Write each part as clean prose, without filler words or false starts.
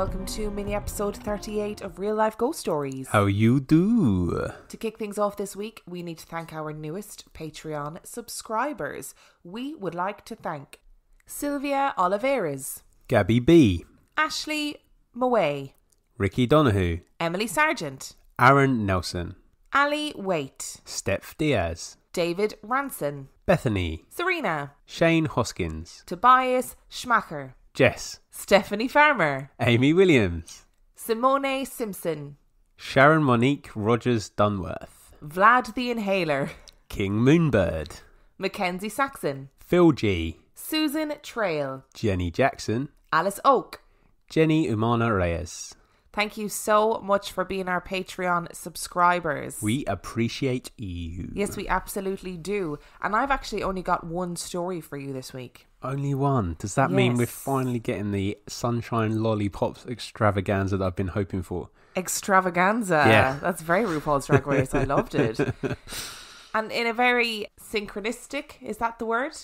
welcome to mini episode 38 of Real Life Ghost Stories. How you do? To kick things off this week, we need to thank our newest Patreon subscribers. We would like to thank Sylvia Oliveras, Gabby B, Ashley Moway, Ricky Donahue, Emily Sargent, Aaron Nelson, Ali Waite, Steph Diaz, David Ranson, Bethany, Serena, Shane Hoskins, Tobias Schmacher, Jess, Stephanie Farmer, Amy Williams, Simone Simpson, Sharon Monique Rogers Dunworth, Vlad the Inhaler, King Moonbird, Mackenzie Saxon, Phil G, Susan Trail, Jenny Jackson, Alice Oak. Jenny Umana Reyes. Thank you so much for being our Patreon subscribers. We appreciate you. Yes, we absolutely do. And I've actually only got one story for you this week. Only one. Does that mean we're Yes. finally getting the Sunshine Lollipops extravaganza that I've been hoping for? Extravaganza. Yeah. That's very RuPaul's Drag Race. I loved it. And in a very synchronistic, is that the word?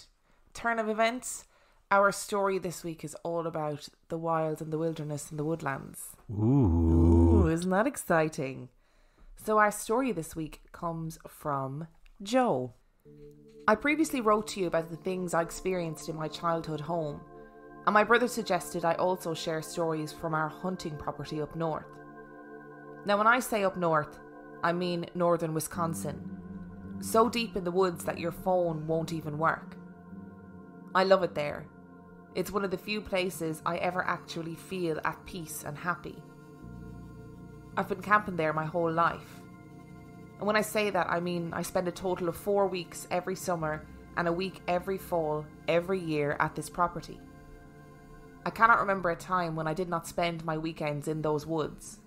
Turn of events, our story this week is all about the wild and the wilderness and the woodlands. Ooh. Isn't that exciting? So our story this week comes from Joe. I previously wrote to you about the things I experienced in my childhood home, and my brother suggested I also share stories from our hunting property up north. Now when I say up north, I mean northern Wisconsin, so deep in the woods that your phone won't even work. I love it there. It's one of the few places I ever actually feel at peace and happy. I've been camping there my whole life. And when I say that, I mean I spend a total of 4 weeks every summer and a week every fall, every year at this property. I cannot remember a time when I did not spend my weekends in those woods.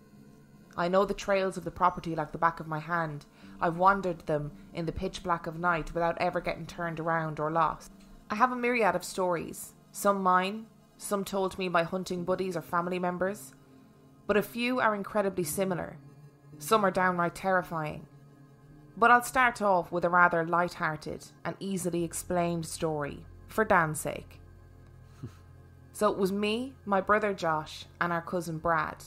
I know the trails of the property like the back of my hand. I've wandered them in the pitch black of night without ever getting turned around or lost. I have a myriad of stories. Some mine, some told me by hunting buddies or family members, but a few are incredibly similar. Some are downright terrifying. But I'll start off with a rather light-hearted and easily explained story, for Dan's sake. So it was me, my brother Josh, and our cousin Brad.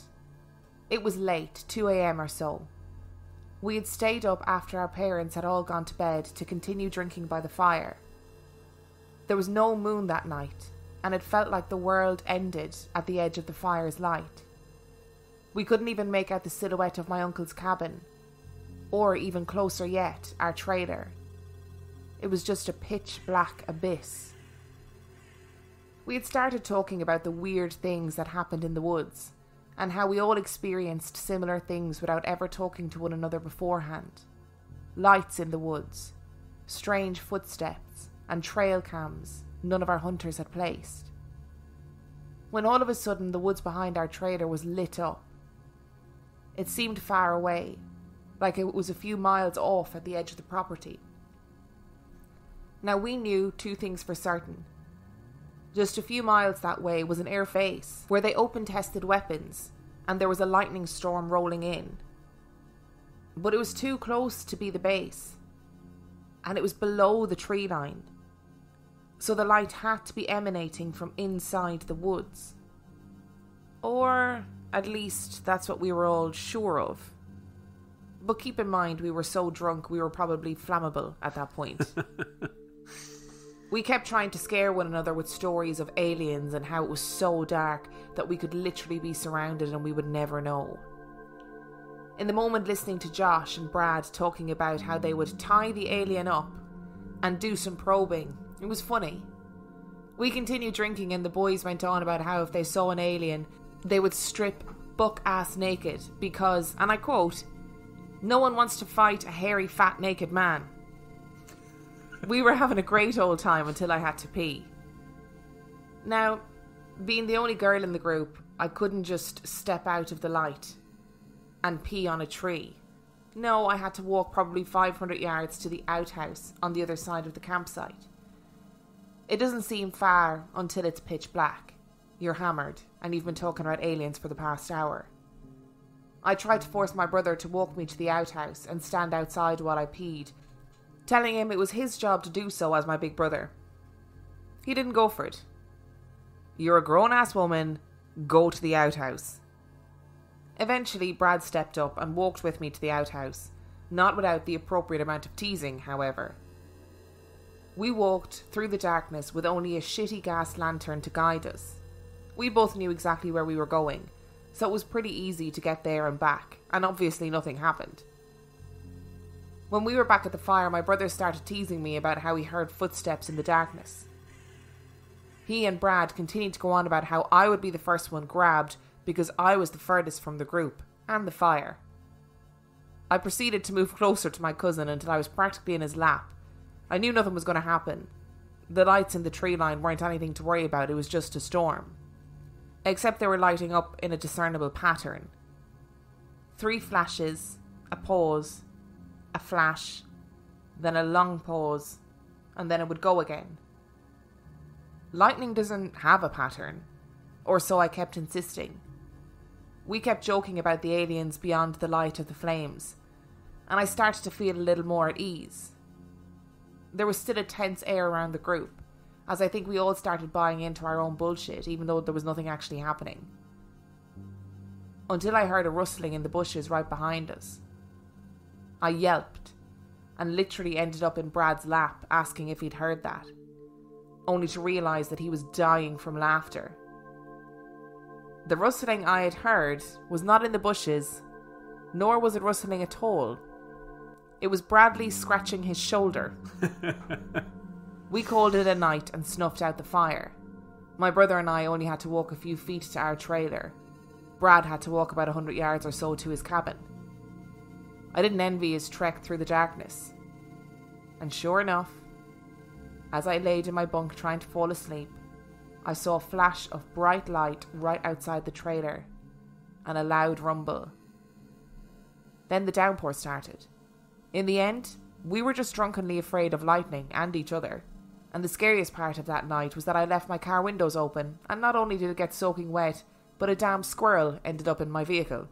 It was late, 2 a.m. or so. We had stayed up after our parents had all gone to bed to continue drinking by the fire. There was no moon that night, and it felt like the world ended at the edge of the fire's light. We couldn't even make out the silhouette of my uncle's cabin, or even closer yet, our trailer. It was just a pitch black abyss. We had started talking about the weird things that happened in the woods, and how we all experienced similar things without ever talking to one another beforehand. Lights in the woods, strange footsteps, and trail cams none of our hunters had placed. When all of a sudden the woods behind our trailer was lit up. It seemed far away, like it was a few miles off at the edge of the property. Now we knew 2 things for certain. Just a few miles that way was an air base where they open-tested weapons, and there was a lightning storm rolling in. But it was too close to be the base, and it was below the tree line. So the light had to be emanating from inside the woods. Or, at least, that's what we were all sure of. But keep in mind, we were so drunk we were probably flammable at that point. We kept trying to scare one another with stories of aliens and how it was so dark that we could literally be surrounded and we would never know. In the moment listening to Josh and Brad talking about how they would tie the alien up and do some probing, it was funny. We continued drinking and the boys went on about how if they saw an alien, they would strip buck-ass naked because, and I quote, "No one wants to fight a hairy, fat, naked man." We were having a great old time until I had to pee. Now, being the only girl in the group, I couldn't just step out of the light and pee on a tree. No, I had to walk probably 500 yards to the outhouse on the other side of the campsite. It doesn't seem far until it's pitch black. You're hammered, and you've been talking about aliens for the past hour. I tried to force my brother to walk me to the outhouse and stand outside while I peed, telling him it was his job to do so as my big brother. He didn't go for it. "You're a grown-ass woman. Go to the outhouse. Eventually, Brad stepped up and walked with me to the outhouse, not without the appropriate amount of teasing, however. We walked through the darkness with only a shitty gas lantern to guide us. We both knew exactly where we were going, so it was pretty easy to get there and back, and obviously nothing happened. When we were back at the fire, my brother started teasing me about how he heard footsteps in the darkness. He and Brad continued to go on about how I would be the first one grabbed because I was the furthest from the group and the fire. I proceeded to move closer to my cousin until I was practically in his lap. I knew nothing was going to happen. The lights in the tree line weren't anything to worry about, it was just a storm. Except they were lighting up in a discernible pattern. 3 flashes, a pause, a flash, then a long pause, and then it would go again. Lightning doesn't have a pattern, or so I kept insisting. We kept joking about the aliens beyond the light of the flames, and I started to feel a little more at ease. There was still a tense air around the group, as I think we all started buying into our own bullshit, even though there was nothing actually happening. Until I heard a rustling in the bushes right behind us. I yelped, and literally ended up in Brad's lap asking if he'd heard that, only to realise that he was dying from laughter. The rustling I had heard was not in the bushes, nor was it rustling at all. It was Bradley scratching his shoulder. We called it a night and snuffed out the fire. My brother and I only had to walk a few feet to our trailer. Brad had to walk about 100 yards or so to his cabin. I didn't envy his trek through the darkness. And sure enough, as I laid in my bunk trying to fall asleep, I saw a flash of bright light right outside the trailer, and a loud rumble. Then the downpour started. In the end, we were just drunkenly afraid of lightning and each other, and the scariest part of that night was that I left my car windows open, and not only did it get soaking wet, but a damn squirrel ended up in my vehicle.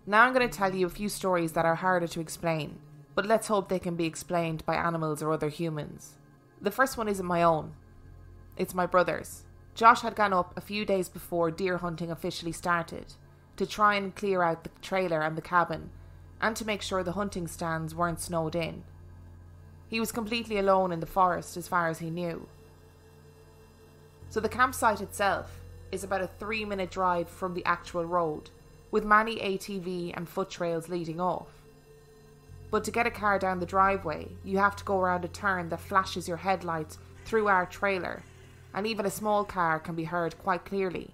Now I'm going to tell you a few stories that are harder to explain, but let's hope they can be explained by animals or other humans. The first one isn't my own. It's my brother's. Josh had gone up a few days before deer hunting officially started, to try and clear out the trailer and the cabin, and to make sure the hunting stands weren't snowed in. He was completely alone in the forest as far as he knew. So the campsite itself is about a 3-minute drive from the actual road, with many ATV and foot trails leading off. But to get a car down the driveway, you have to go around a turn that flashes your headlights through our trailer, and even a small car can be heard quite clearly.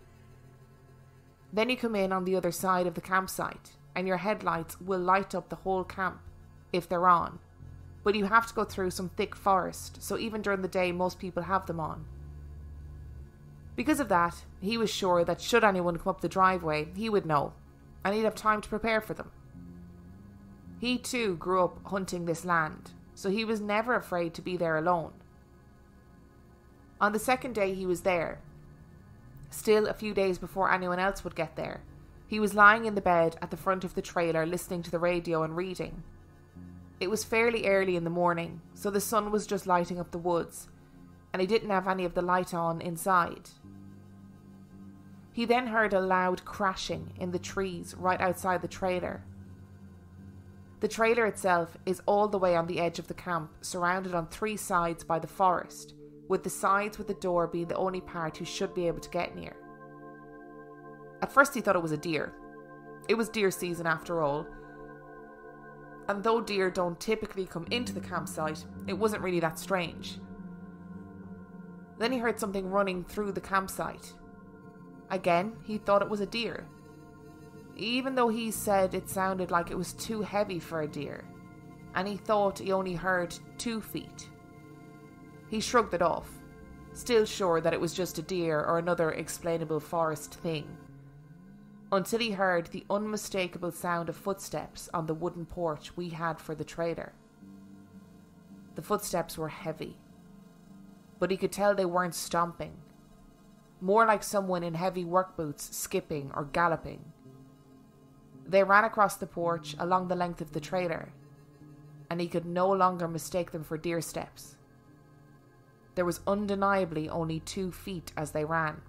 Then you come in on the other side of the campsite, and your headlights will light up the whole camp, if they're on. But you have to go through some thick forest, so even during the day most people have them on. Because of that, he was sure that should anyone come up the driveway, he would know, and he'd have time to prepare for them. He too grew up hunting this land, so he was never afraid to be there alone. On the second day he was there, still a few days before anyone else would get there, he was lying in the bed at the front of the trailer listening to the radio and reading. It was fairly early in the morning, so the sun was just lighting up the woods, and he didn't have any of the light on inside. He then heard a loud crashing in the trees right outside the trailer. The trailer itself is all the way on the edge of the camp, surrounded on 3 sides by the forest, with the sides with the door being the only part you should be able to get near. At first he thought it was a deer. It was deer season after all, and though deer don't typically come into the campsite, it wasn't really that strange. Then he heard something running through the campsite. Again, he thought it was a deer, even though he said it sounded like it was too heavy for a deer, and he thought he only heard 2 feet. He shrugged it off, still sure that it was just a deer or another explainable forest thing, until he heard the unmistakable sound of footsteps on the wooden porch we had for the trailer. The footsteps were heavy, but he could tell they weren't stomping, more like someone in heavy work boots skipping or galloping. They ran across the porch along the length of the trailer, and he could no longer mistake them for deer steps. There was undeniably only 2 feet as they ran.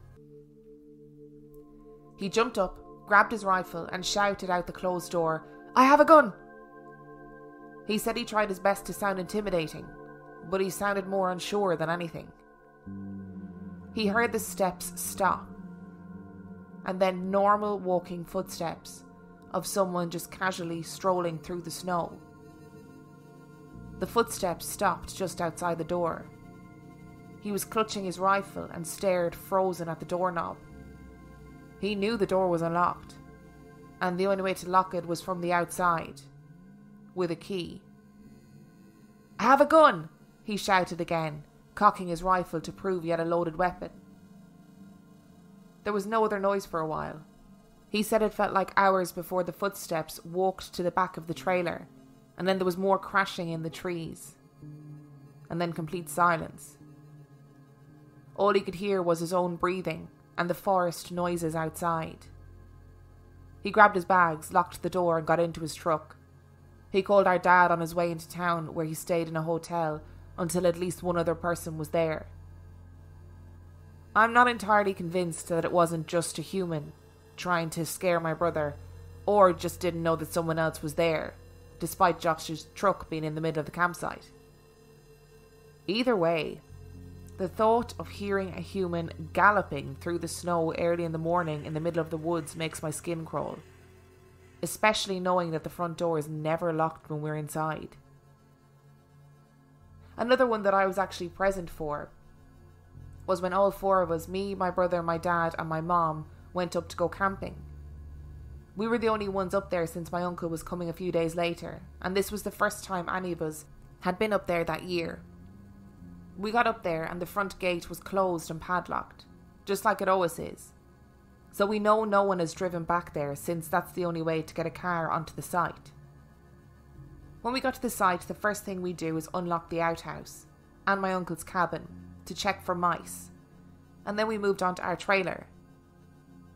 He jumped up, grabbed his rifle and shouted out the closed door, "I have a gun!" He said he tried his best to sound intimidating, but he sounded more unsure than anything. He heard the steps stop, and then normal walking footsteps of someone just casually strolling through the snow. The footsteps stopped just outside the door. He was clutching his rifle and stared frozen at the doorknob. He knew the door was unlocked, and the only way to lock it was from the outside, with a key. "I have a gun!" he shouted again, cocking his rifle to prove he had a loaded weapon. There was no other noise for a while. He said it felt like hours before the footsteps walked to the back of the trailer, and then there was more crashing in the trees, and then complete silence. All he could hear was his own breathing and the forest noises outside. He grabbed his bags, locked the door and got into his truck. He called our dad on his way into town, where he stayed in a hotel until at least one other person was there. I'm not entirely convinced that it wasn't just a human trying to scare my brother, or just didn't know that someone else was there, despite Josh's truck being in the middle of the campsite. Either way, the thought of hearing a human galloping through the snow early in the morning in the middle of the woods makes my skin crawl, especially knowing that the front door is never locked when we're inside. Another one that I was actually present for was when all four of us, me, my brother, my dad and my mom, went up to go camping. We were the only ones up there since my uncle was coming a few days later, and this was the first time any of us had been up there that year. We got up there and the front gate was closed and padlocked, just like it always is. So we know no one has driven back there, since that's the only way to get a car onto the site. When we got to the site, the first thing we do is unlock the outhouse and my uncle's cabin to check for mice, and then we moved on to our trailer.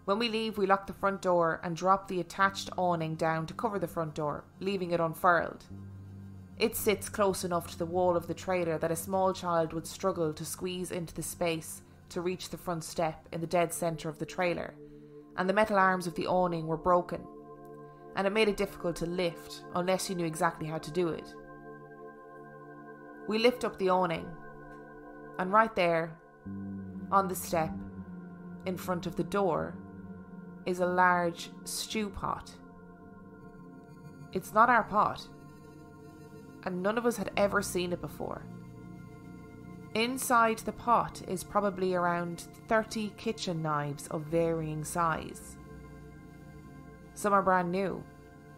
When we leave, we lock the front door and drop the attached awning down to cover the front door, leaving it unfurled. It sits close enough to the wall of the trailer that a small child would struggle to squeeze into the space to reach the front step in the dead centre of the trailer, and the metal arms of the awning were broken, and it made it difficult to lift unless you knew exactly how to do it. We lift up the awning, and right there, on the step, in front of the door, is a large stew pot. It's not our pot, and none of us had ever seen it before. Inside the pot is probably around 30 kitchen knives of varying size. Some are brand new,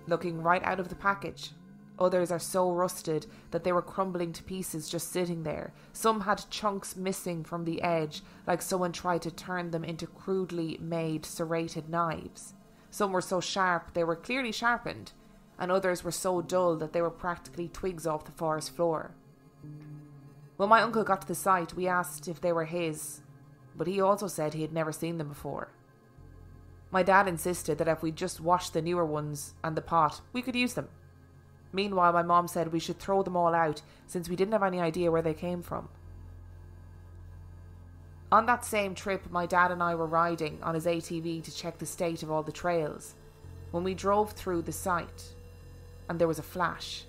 looking right out of the package. Others are so rusted that they were crumbling to pieces just sitting there. Some had chunks missing from the edge, like someone tried to turn them into crudely made serrated knives. Some were so sharp they were clearly sharpened, and others were so dull that they were practically twigs off the forest floor. When my uncle got to the site, we asked if they were his, but he also said he had never seen them before. My dad insisted that if we just washed the newer ones and the pot, we could use them. Meanwhile, my mom said we should throw them all out since we didn't have any idea where they came from. On that same trip, my dad and I were riding on his ATV to check the state of all the trails when we drove through the site, and there was a flash.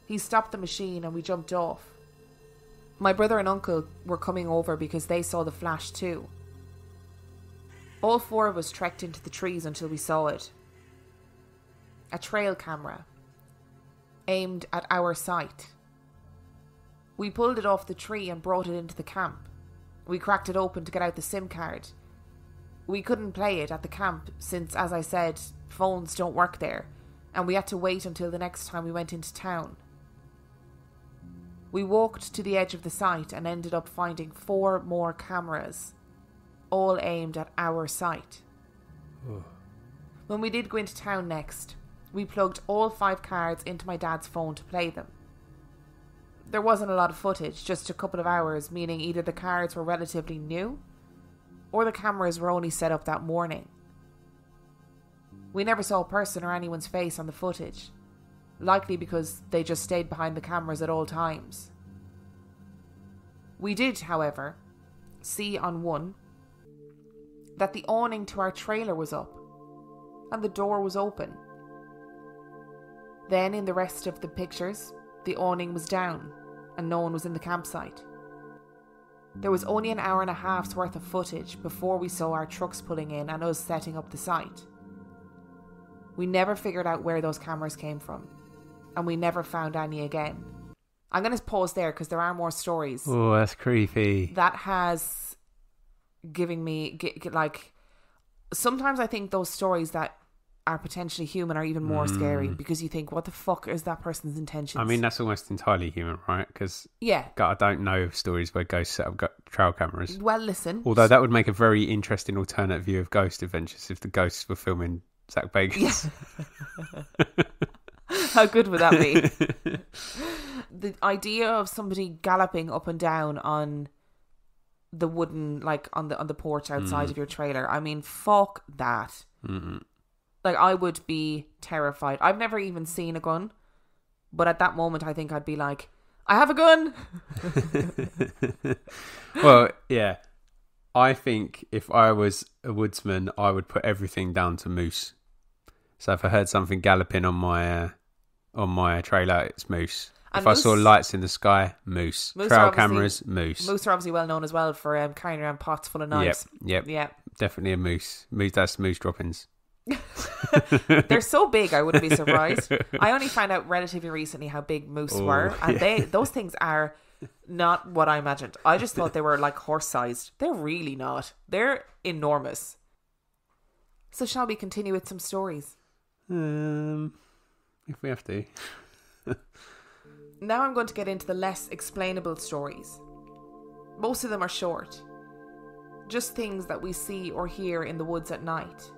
He stopped the machine and we jumped off. My brother and uncle were coming over because they saw the flash too. All four of us trekked into the trees until we saw it. A trail camera, aimed at our site. We pulled it off the tree and brought it into the camp. We cracked it open to get out the SIM card. We couldn't play it at the camp since, as I said, phones don't work there, and we had to wait until the next time we went into town. We walked to the edge of the site and ended up finding 4 more cameras, all aimed at our site. When we did go into town next, we plugged all 5 cards into my dad's phone to play them. There wasn't a lot of footage, just a couple of hours, meaning either the cards were relatively new or the cameras were only set up that morning. We never saw a person or anyone's face on the footage, likely because they just stayed behind the cameras at all times. We did, however, see on one that the awning to our trailer was up and the door was open. Then in the rest of the pictures, the awning was down and no one was in the campsite. There was only an hour and a half's worth of footage before we saw our trucks pulling in and us setting up the site. We never figured out where those cameras came from, and we never found any again. I'm going to pause there because there are more stories. Oh, that's creepy. That has given me, like, sometimes I think those stories that are potentially human are even more scary, because you think, what the fuck is that person's intentions? I mean, that's almost entirely human, right? Because yeah, I don't know of stories where ghosts set up trail cameras. Well, listen. Although that would make a very interesting alternate view of Ghost Adventures if the ghosts were filming Zach Bagans. Yeah. How good would that be? The idea of somebody galloping up and down on the wooden, like on the porch outside of your trailer. I mean, fuck that. Mm-mm. Like, I would be terrified. I've never even seen a gun, but at that moment I think I'd be like, I have a gun. Well, yeah. I think if I was a woodsman, I would put everything down to moose. So if I heard something galloping on my trailer, it's moose. And if I saw lights in the sky, moose. Trail cameras, moose. Moose are obviously well known as well for carrying around pots full of knives. Yep. Yeah. Definitely a moose. That's moose droppings. They're so big, I wouldn't be surprised. I only found out relatively recently how big moose were, and those things are not what I imagined. I just thought they were like horse-sized. They're really not. They're enormous. So shall we continue with some stories? If we have to. Now I'm going to get into the less explainable stories. Most of them are short. Just things that we see or hear in the woods at night.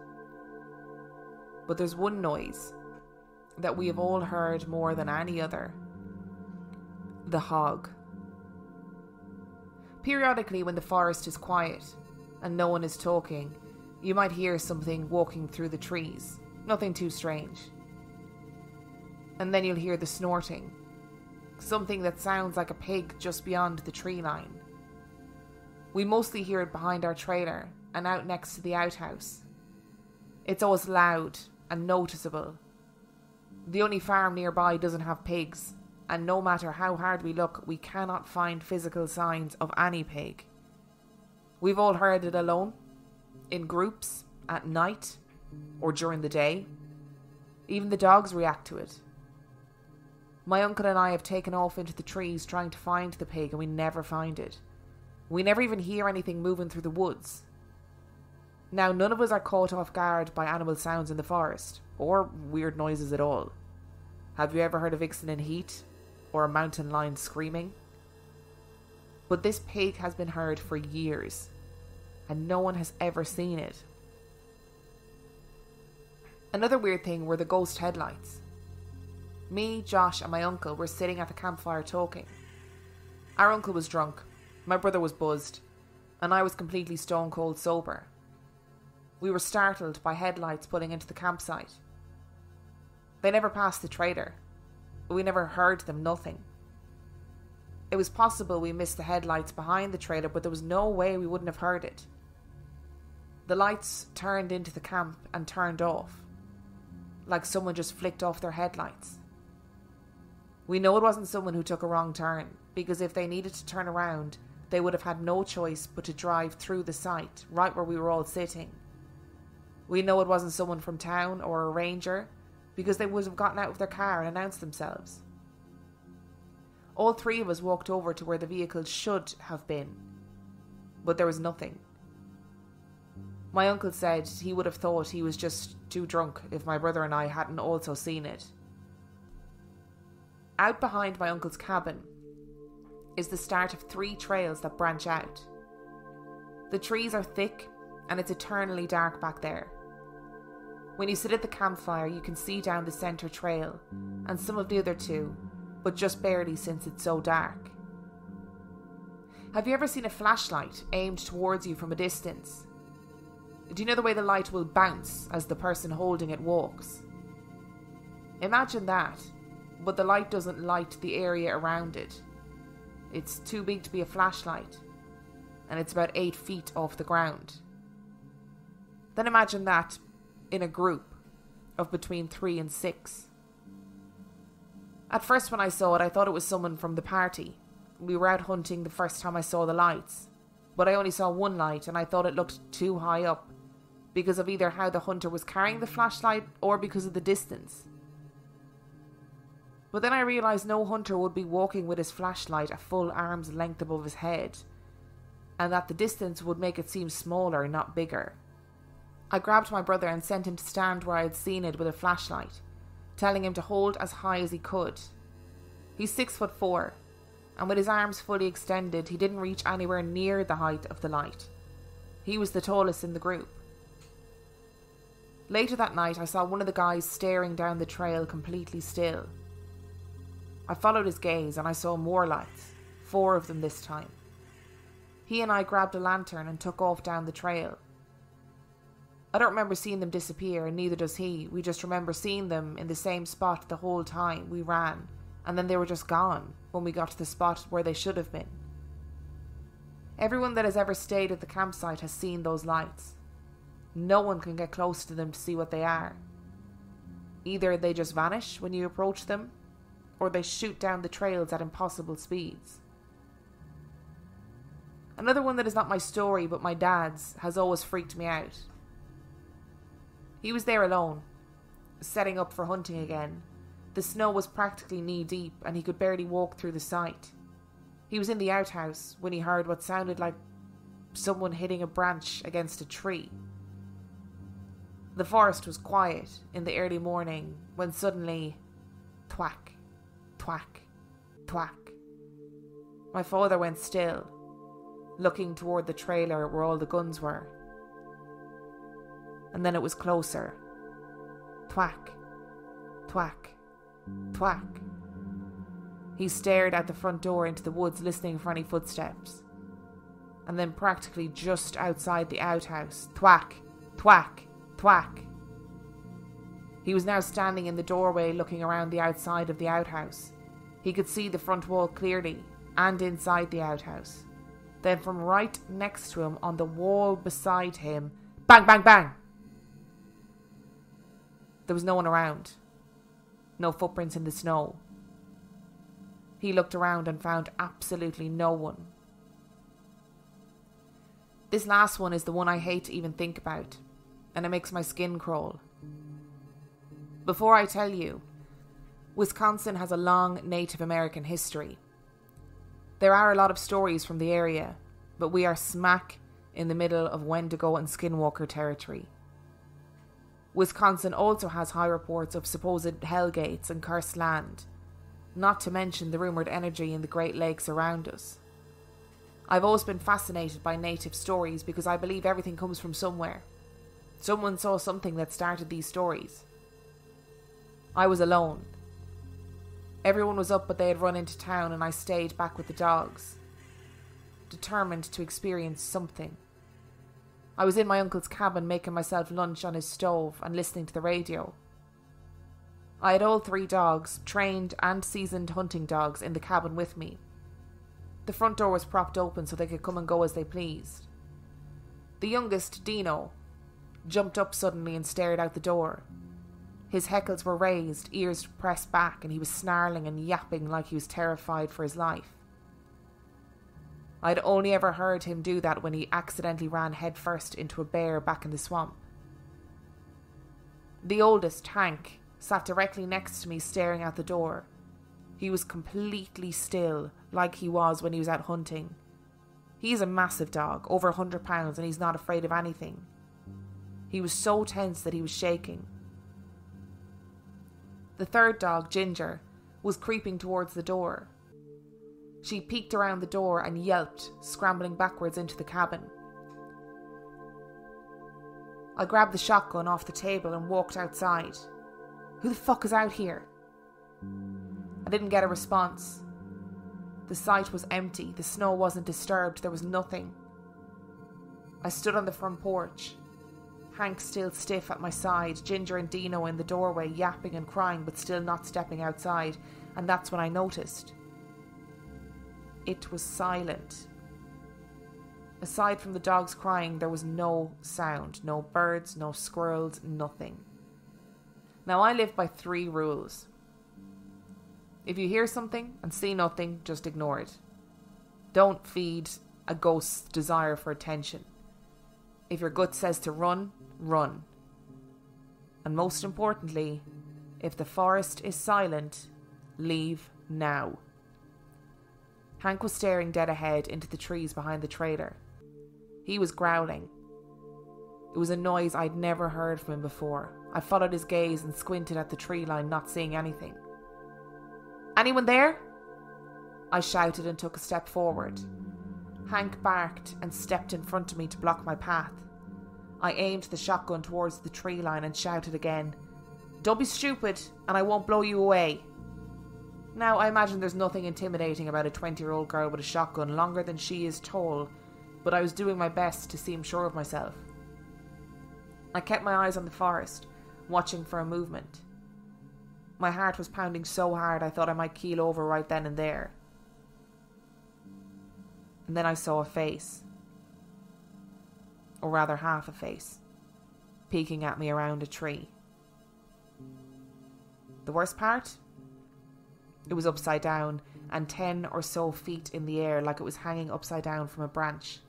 But there's one noise that we have all heard more than any other. The hog. Periodically, when the forest is quiet and no one is talking, you might hear something walking through the trees. Nothing too strange. And then you'll hear the snorting. Something that sounds like a pig just beyond the tree line. We mostly hear it behind our trailer and out next to the outhouse. It's always loud and noticeable. The only farm nearby doesn't have pigs, and no matter how hard we look, we cannot find physical signs of any pig. We've all heard it alone, in groups, at night, or during the day. Even the dogs react to it. My uncle and I have taken off into the trees trying to find the pig, and we never find it. We never even hear anything moving through the woods. Now, none of us are caught off guard by animal sounds in the forest, or weird noises at all. Have you ever heard a vixen in heat, or a mountain lion screaming? But this pig has been heard for years, and no one has ever seen it. Another weird thing were the ghost headlights. Me, Josh, and my uncle were sitting at the campfire talking. Our uncle was drunk, my brother was buzzed, and I was completely stone cold sober. We were startled by headlights pulling into the campsite. They never passed the trailer. We never heard them, nothing. It was possible we missed the headlights behind the trailer, but there was no way we wouldn't have heard it. The lights turned into the camp and turned off, like someone just flicked off their headlights. We know it wasn't someone who took a wrong turn, because if they needed to turn around, they would have had no choice but to drive through the site, right where we were all sitting. We know it wasn't someone from town or a ranger, because they would have gotten out of their car and announced themselves. All three of us walked over to where the vehicle should have been, but there was nothing. My uncle said he would have thought he was just too drunk if my brother and I hadn't also seen it. Out behind my uncle's cabin is the start of 3 trails that branch out. The trees are thick and it's eternally dark back there. When you sit at the campfire, you can see down the centre trail and some of the other 2, but just barely since it's so dark. Have you ever seen a flashlight aimed towards you from a distance? Do you know the way the light will bounce as the person holding it walks? Imagine that, but the light doesn't light the area around it. It's too big to be a flashlight, and it's about 8 feet off the ground. Then imagine that in a group of between 3 and 6. At first when I saw it, I thought it was someone from the party. We were out hunting the first time I saw the lights, but I only saw one light and I thought it looked too high up because of either how the hunter was carrying the flashlight or because of the distance. But then I realised no hunter would be walking with his flashlight a full arm's length above his head, and that the distance would make it seem smaller, not bigger. I grabbed my brother and sent him to stand where I had seen it with a flashlight, telling him to hold as high as he could. He's 6'4", and with his arms fully extended, he didn't reach anywhere near the height of the light. He was the tallest in the group. Later that night, I saw one of the guys staring down the trail completely still. I followed his gaze and I saw more lights, 4 of them this time. He and I grabbed a lantern and took off down the trail. I don't remember seeing them disappear, and neither does he. We just remember seeing them in the same spot the whole time we ran, and then they were just gone when we got to the spot where they should have been. Everyone that has ever stayed at the campsite has seen those lights. No one can get close to them to see what they are. Either they just vanish when you approach them, or they shoot down the trails at impossible speeds. Another one that is not my story but my dad's has always freaked me out. He was there alone, setting up for hunting again. The snow was practically knee-deep and he could barely walk through the site. He was in the outhouse when he heard what sounded like someone hitting a branch against a tree. The forest was quiet in the early morning when suddenly, thwack, thwack, thwack. My father went still, looking toward the trailer where all the guns were. And then it was closer. Thwack, thwack, thwack. He stared out the front door into the woods, listening for any footsteps. And then practically just outside the outhouse, thwack, thwack, thwack. He was now standing in the doorway looking around the outside of the outhouse. He could see the front wall clearly, and inside the outhouse. Then from right next to him, on the wall beside him, bang, bang, bang! There was no one around. No footprints in the snow. He looked around and found absolutely no one. This last one is the one I hate to even think about, and it makes my skin crawl. Before I tell you, Wisconsin has a long Native American history. There are a lot of stories from the area, but we are smack in the middle of Wendigo and Skinwalker territory. Wisconsin also has high reports of supposed hellgates and cursed land, not to mention the rumoured energy in the Great Lakes around us. I've always been fascinated by native stories because I believe everything comes from somewhere. Someone saw something that started these stories. I was alone. Everyone was up but they had run into town and I stayed back with the dogs, determined to experience something. I was in my uncle's cabin making myself lunch on his stove and listening to the radio. I had all 3 dogs, trained and seasoned hunting dogs, in the cabin with me. The front door was propped open so they could come and go as they pleased. The youngest, Dino, jumped up suddenly and stared out the door. His heckles were raised, ears pressed back, and he was snarling and yapping like he was terrified for his life. I'd only ever heard him do that when he accidentally ran headfirst into a bear back in the swamp. The oldest, Hank, sat directly next to me staring out the door. He was completely still, like he was when he was out hunting. He's a massive dog, over 100 pounds, and he's not afraid of anything. He was so tense that he was shaking. The third dog, Ginger, was creeping towards the door. She peeked around the door and yelped, scrambling backwards into the cabin. I grabbed the shotgun off the table and walked outside. Who the fuck is out here? I didn't get a response. The site was empty. The snow wasn't disturbed. There was nothing. I stood on the front porch. Hank still stiff at my side, Ginger and Dino in the doorway, yapping and crying but still not stepping outside, and that's when I noticed. It was silent. Aside from the dogs crying, there was no sound. No birds, no squirrels, nothing. Now, I live by 3 rules. If you hear something and see nothing, just ignore it. Don't feed a ghost's desire for attention. If your gut says to run, run. And most importantly, if the forest is silent, leave now. Hank was staring dead ahead into the trees behind the trailer. He was growling. It was a noise I'd never heard from him before. I followed his gaze and squinted at the tree line, not seeing anything. "Anyone there?" I shouted and took a step forward. Hank barked and stepped in front of me to block my path. I aimed the shotgun towards the tree line and shouted again, "Don't be stupid and I won't blow you away." Now, I imagine there's nothing intimidating about a 20-year-old girl with a shotgun longer than she is tall, but I was doing my best to seem sure of myself. I kept my eyes on the forest, watching for a movement. My heart was pounding so hard I thought I might keel over right then and there. And then I saw a face. Or rather half a face, peeking at me around a tree. The worst part? It was upside down and 10 or so feet in the air, like it was hanging upside down from a branch.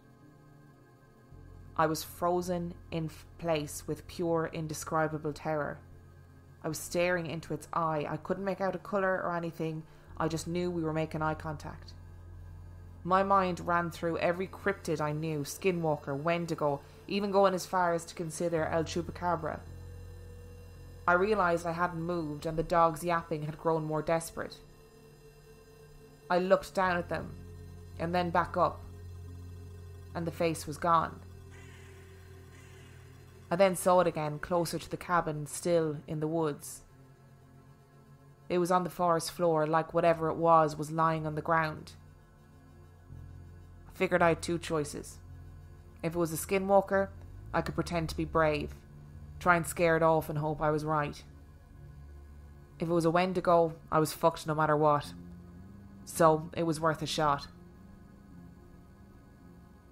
I was frozen in place with pure, indescribable terror. I was staring into its eye. I couldn't make out a colour or anything. I just knew we were making eye contact. My mind ran through every cryptid I knew, Skinwalker, Wendigo, even going as far as to consider El Chupacabra. I realised I hadn't moved and the dogs yapping had grown more desperate. I looked down at them and then back up, and the face was gone. I then saw it again, closer to the cabin, still in the woods. It was on the forest floor, like whatever it was lying on the ground. I figured I had 2 choices. If it was a skinwalker, I could pretend to be brave, try and scare it off and hope I was right. If it was a Wendigo, I was fucked no matter what. So it was worth a shot.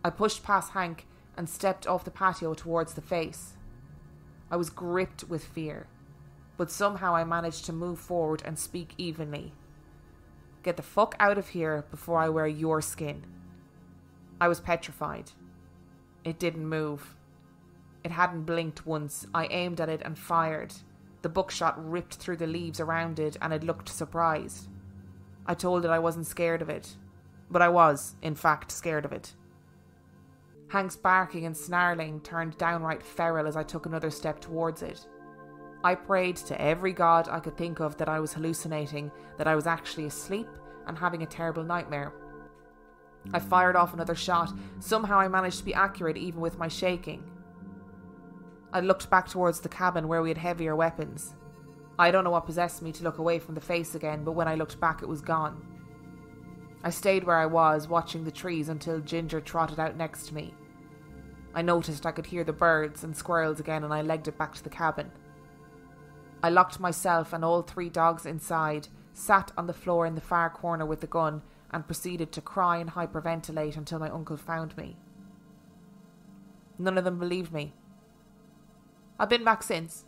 I pushed past Hank and stepped off the patio towards the face. I was gripped with fear, but somehow I managed to move forward and speak evenly. "Get the fuck out of here before I wear your skin." I was petrified. It didn't move. It hadn't blinked once. I aimed at it and fired. The buckshot ripped through the leaves around it and it looked surprised. I told it I wasn't scared of it, but I was, in fact, scared of it. Hank's barking and snarling turned downright feral as I took another step towards it. I prayed to every god I could think of that I was hallucinating, that I was actually asleep and having a terrible nightmare. I fired off another shot. Somehow I managed to be accurate even with my shaking. I looked back towards the cabin where we had heavier weapons. I don't know what possessed me to look away from the face again, but when I looked back it was gone. I stayed where I was, watching the trees until Ginger trotted out next to me. I noticed I could hear the birds and squirrels again and I legged it back to the cabin. I locked myself and all 3 dogs inside, sat on the floor in the far corner with the gun and proceeded to cry and hyperventilate until my uncle found me. None of them believed me. I've been back since.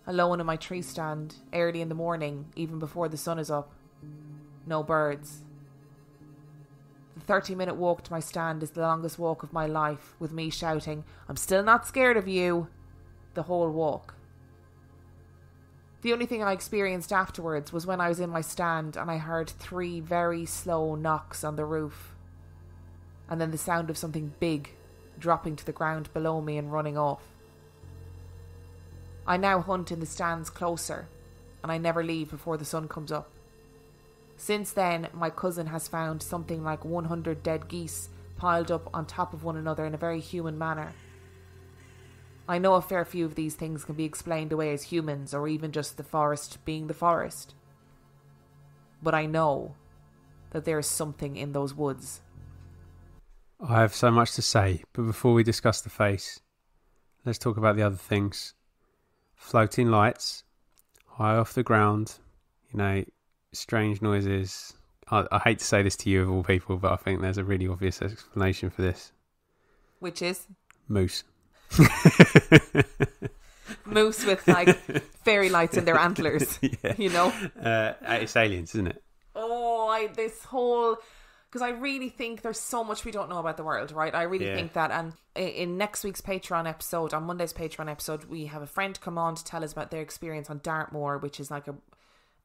Alone in my tree stand, early in the morning, even before the sun is up. No birds. The 30-minute walk to my stand is the longest walk of my life, with me shouting, "I'm still not scared of you," the whole walk. The only thing I experienced afterwards was when I was in my stand and I heard 3 very slow knocks on the roof, and then the sound of something big dropping to the ground below me and running off. I now hunt in the stands closer, and I never leave before the sun comes up. Since then, my cousin has found something like 100 dead geese piled up on top of one another in a very human manner. I know a fair few of these things can be explained away as humans or even just the forest being the forest. But I know that there is something in those woods. I have so much to say, but before we discuss the face, let's talk about the other things. Floating lights, high off the ground, strange noises. I hate to say this to you of all people, but I think there's a really obvious explanation for this. Which is? Moose. Moose with like fairy lights in their antlers. Yeah. You know? It's aliens, isn't it? Because I really think there's so much we don't know about the world, right? I really think that. And in next week's Patreon episode, on Monday's Patreon episode, we have a friend come on to tell us about their experience on Dartmoor, which is like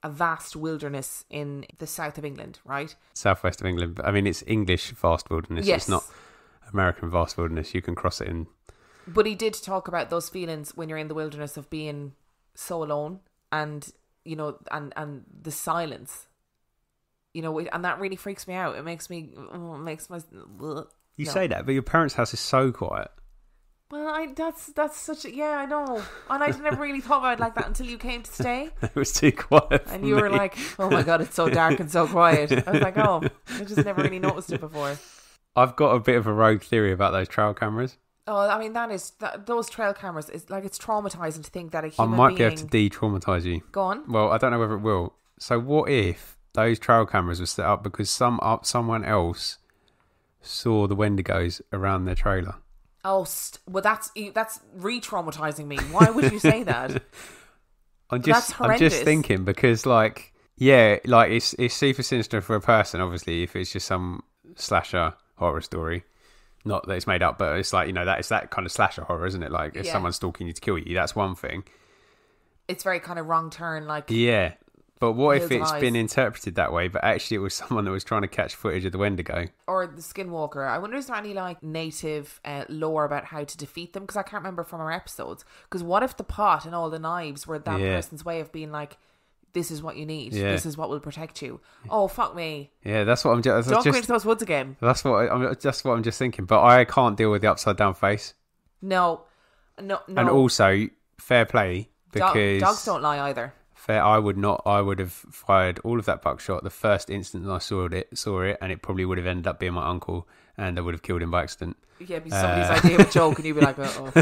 a vast wilderness in the south of England, right? Southwest of England. I mean, it's English vast wilderness. Yes. It's not American vast wilderness. You can cross it in. But he did talk about those feelings when you're in the wilderness of being so alone and, you know, and the silence. You know, and that really freaks me out. It makes my... You say that, but your parents' house is so quiet. Well, that's such a... Yeah, I know. And I never really thought about it like that until you came to stay. It was too quiet for And you were me. like, oh my God, it's so dark and so quiet. I was like, oh, I just never really noticed it before. I've got a bit of a rogue theory about those trail cameras. Oh, I mean, those trail cameras, it's like it's traumatizing to think that a I human might being... be able to de-traumatise you. Go on. Well, I don't know whether it will. So what if those trail cameras were set up because someone else saw the Wendigos around their trailer? Oh, well, that's re-traumatizing me. Why would you say that? I'm That's horrendous. just thinking because, like, yeah, like it's super sinister for a person. Obviously, if it's just some slasher horror story, not that it's made up, but it's like, you know, that it's that kind of slasher horror, isn't it? Like if someone's stalking you to kill you, that's one thing. It's very kind of wrong turn, like... Yeah. But what if Hills it's of Eyes. been interpreted that way, but actually it was someone that was trying to catch footage of the Wendigo? Or the Skinwalker. I wonder, is there any like native lore about how to defeat them? Because I can't remember from our episodes. Because what if the pot and all the knives were that person's way of being like, this is what you need. Yeah. This is what will protect you. Oh, fuck me. Yeah, that's what I'm just... Don't go into those woods again. That's what I'm just thinking. But I can't deal with the upside down face. No. And also, fair play, because... Dogs don't lie either. I would have fired all of that buckshot the first instant that I saw it, and it probably would have ended up being my uncle, and I would have killed him by accident. Yeah, it'd be somebody's idea of a joke, and you'd be like, oh.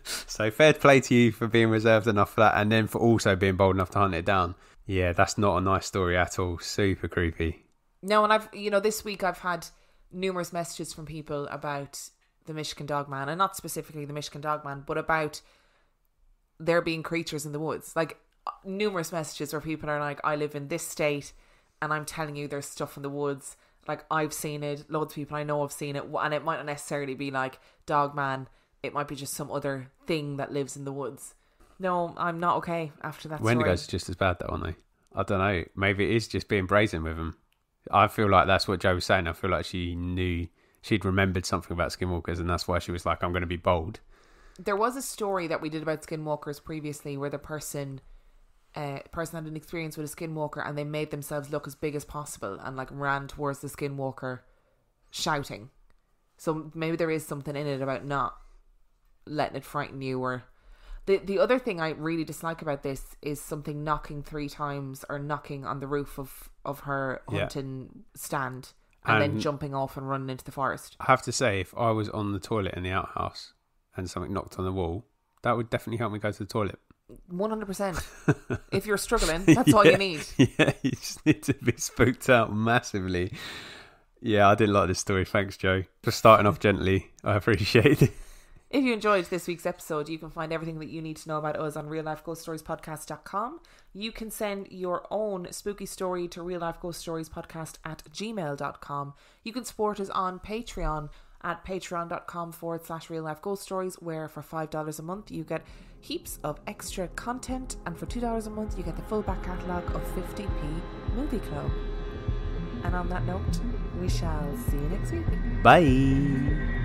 So fair play to you for being reserved enough for that, and then for also being bold enough to hunt it down. Yeah, that's not a nice story at all. Super creepy. No, and this week I've had numerous messages from people about the Michigan Dogman, and not specifically the Michigan Dogman, but about there being creatures in the woods. Like, numerous messages where people are like, I live in this state and I'm telling you there's stuff in the woods. Like, I've seen it. Loads of people I know have seen it. And it might not necessarily be like Dogman. It might be just some other thing that lives in the woods. No, I'm not okay after that story. Wendigos are just as bad though, aren't they? I don't know. Maybe it is just being brazen with them. I feel like that's what Joe was saying. I feel like she knew, she'd remembered something about skinwalkers, and that's why she was like, I'm going to be bold. There was a story that we did about skinwalkers previously where the person had an experience with a skinwalker and they made themselves look as big as possible and like ran towards the skinwalker shouting. So maybe there is something in it about not letting it frighten you. Or the other thing I really dislike about this is something knocking 3 times or knocking on the roof of her hunting stand and then jumping off and running into the forest. I have to say, if I was on the toilet in the outhouse and something knocked on the wall, that would definitely help me go to the toilet. 100%. If you're struggling, that's all you need. Yeah, you just need to be spooked out massively. Yeah, I did like this story. Thanks, Joe, for starting off gently. I appreciate it. If you enjoyed this week's episode, you can find everything that you need to know about us on reallifeghoststoriespodcast.com. You can send your own spooky story to reallifeghoststoriespodcast@gmail.com. You can support us on Patreon at patreon.com/reallifeghoststories, where for $5 a month you get heaps of extra content, and for $2 a month you get the full back catalogue of 50p Movie Club. And on that note, we shall see you next week. Bye.